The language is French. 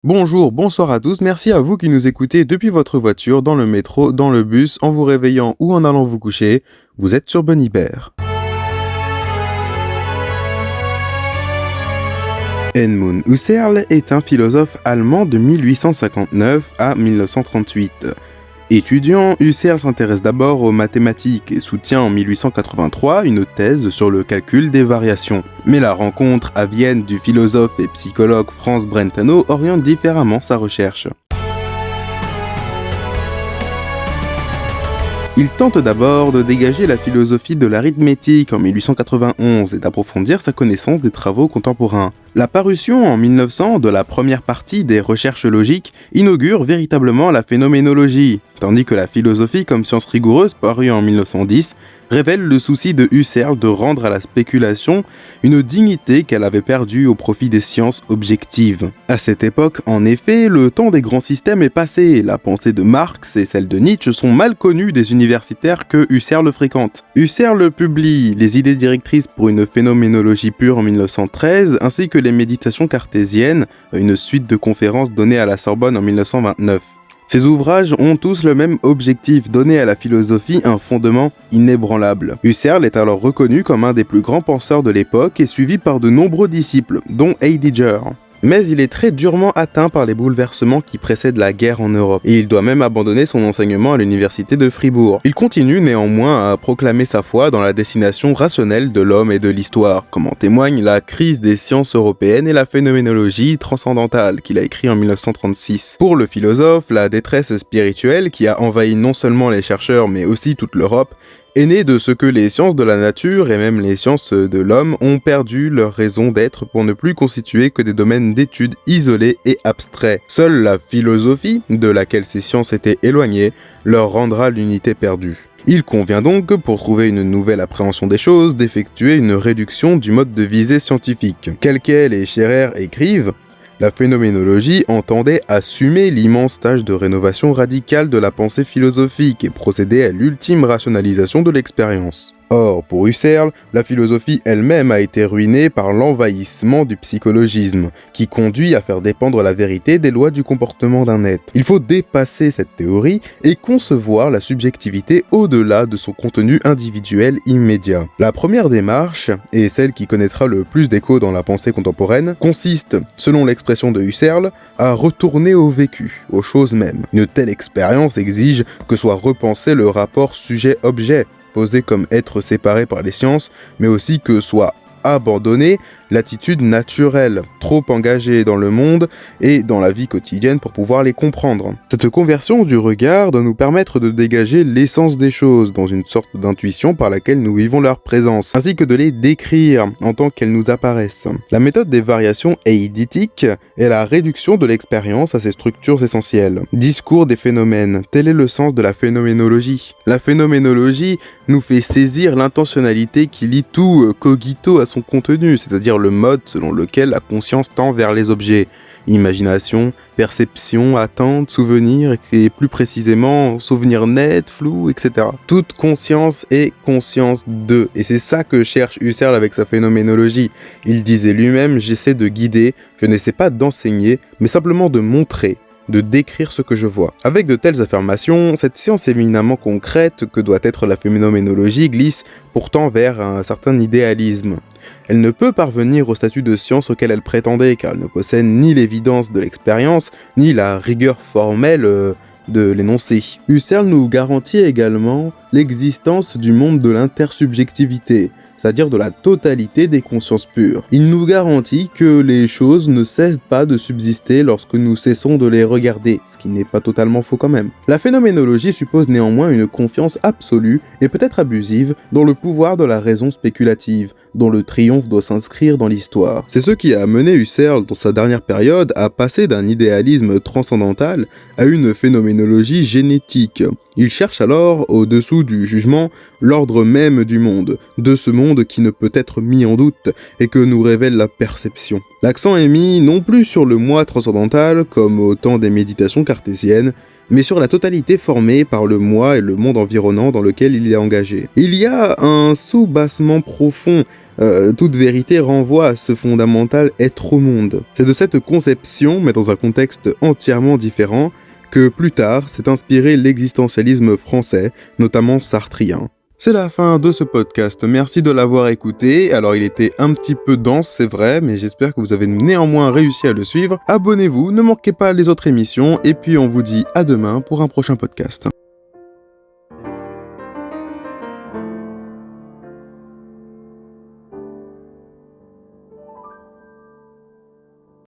Bonjour, bonsoir à tous, merci à vous qui nous écoutez depuis votre voiture, dans le métro, dans le bus, en vous réveillant ou en allant vous coucher. Vous êtes sur Bonibert. Edmund Husserl est un philosophe allemand de 1859 à 1938. Étudiant, Husserl s'intéresse d'abord aux mathématiques et soutient en 1883 une thèse sur le calcul des variations. Mais la rencontre à Vienne du philosophe et psychologue Franz Brentano oriente différemment sa recherche. Il tente d'abord de dégager la philosophie de l'arithmétique en 1891 et d'approfondir sa connaissance des travaux contemporains. La parution en 1900 de la première partie des recherches logiques inaugure véritablement la phénoménologie, tandis que la philosophie comme science rigoureuse, parue en 1910, révèle le souci de Husserl de rendre à la spéculation une dignité qu'elle avait perdue au profit des sciences objectives. À cette époque, en effet, le temps des grands systèmes est passé. La pensée de Marx et celle de Nietzsche sont mal connues des universitaires que Husserl fréquente. Husserl publie les idées directrices pour une phénoménologie pure en 1913, ainsi que les méditations cartésiennes, une suite de conférences données à la Sorbonne en 1929. Ces ouvrages ont tous le même objectif, donner à la philosophie un fondement inébranlable. Husserl est alors reconnu comme un des plus grands penseurs de l'époque et suivi par de nombreux disciples, dont Heidegger. Mais il est très durement atteint par les bouleversements qui précèdent la guerre en Europe, et il doit même abandonner son enseignement à l'université de Fribourg. Il continue néanmoins à proclamer sa foi dans la destination rationnelle de l'homme et de l'histoire, comme en témoigne la crise des sciences européennes et la phénoménologie transcendantale qu'il a écrit en 1936. Pour le philosophe, la détresse spirituelle qui a envahi non seulement les chercheurs mais aussi toute l'Europe est née de ce que les sciences de la nature et même les sciences de l'homme ont perdu leur raison d'être pour ne plus constituer que des domaines d'études isolés et abstraits. Seule la philosophie, de laquelle ces sciences étaient éloignées, leur rendra l'unité perdue. Il convient donc, pour trouver une nouvelle appréhension des choses, d'effectuer une réduction du mode de visée scientifique. Kelkel et Scherrer écrivent: la phénoménologie entendait assumer l'immense tâche de rénovation radicale de la pensée philosophique et procéder à l'ultime rationalisation de l'expérience. Or, pour Husserl, la philosophie elle-même a été ruinée par l'envahissement du psychologisme, qui conduit à faire dépendre la vérité des lois du comportement d'un être. Il faut dépasser cette théorie et concevoir la subjectivité au-delà de son contenu individuel immédiat. La première démarche, et celle qui connaîtra le plus d'écho dans la pensée contemporaine, consiste, selon l'expression de Husserl, à retourner au vécu, aux choses mêmes. Une telle expérience exige que soit repensé le rapport sujet-objet, posé comme être séparé par les sciences, mais aussi que soit abandonnée l'attitude naturelle, trop engagée dans le monde et dans la vie quotidienne pour pouvoir les comprendre. Cette conversion du regard doit nous permettre de dégager l'essence des choses dans une sorte d'intuition par laquelle nous vivons leur présence, ainsi que de les décrire en tant qu'elles nous apparaissent. La méthode des variations eidétiques est la réduction de l'expérience à ses structures essentielles. Discours des phénomènes, tel est le sens de la phénoménologie. La phénoménologie nous fait saisir l'intentionnalité qui lie tout cogito à son contenu, c'est-à-dire le mode selon lequel la conscience tend vers les objets. Imagination, perception, attente, souvenir, et plus précisément, souvenir net, flou, etc. Toute conscience est conscience de, et c'est ça que cherche Husserl avec sa phénoménologie. Il disait lui-même: j'essaie de guider, je n'essaie pas d'enseigner, mais simplement de montrer, de décrire ce que je vois. Avec de telles affirmations, cette science éminemment concrète que doit être la phénoménologie glisse pourtant vers un certain idéalisme. Elle ne peut parvenir au statut de science auquel elle prétendait, car elle ne possède ni l'évidence de l'expérience, ni la rigueur formelle de l'énoncé. Husserl nous garantit également l'existence du monde de l'intersubjectivité, c'est-à-dire de la totalité des consciences pures. Il nous garantit que les choses ne cessent pas de subsister lorsque nous cessons de les regarder, ce qui n'est pas totalement faux quand même. La phénoménologie suppose néanmoins une confiance absolue, et peut-être abusive, dans le pouvoir de la raison spéculative, dont le triomphe doit s'inscrire dans l'histoire. C'est ce qui a amené Husserl, dans sa dernière période, à passer d'un idéalisme transcendantal à une phénoménologie génétique. Il cherche alors, au-dessous du jugement, l'ordre même du monde, de ce monde qui ne peut être mis en doute et que nous révèle la perception. L'accent est mis non plus sur le moi transcendantal, comme au temps des méditations cartésiennes, mais sur la totalité formée par le moi et le monde environnant dans lequel il est engagé. Il y a un sous-bassement profond toute vérité renvoie à ce fondamental être au monde. C'est de cette conception, mais dans un contexte entièrement différent, que plus tard s'est inspiré l'existentialisme français, notamment sartrien. C'est la fin de ce podcast, merci de l'avoir écouté. Alors il était un petit peu dense, c'est vrai, mais j'espère que vous avez néanmoins réussi à le suivre. Abonnez-vous, ne manquez pas les autres émissions, et puis on vous dit à demain pour un prochain podcast.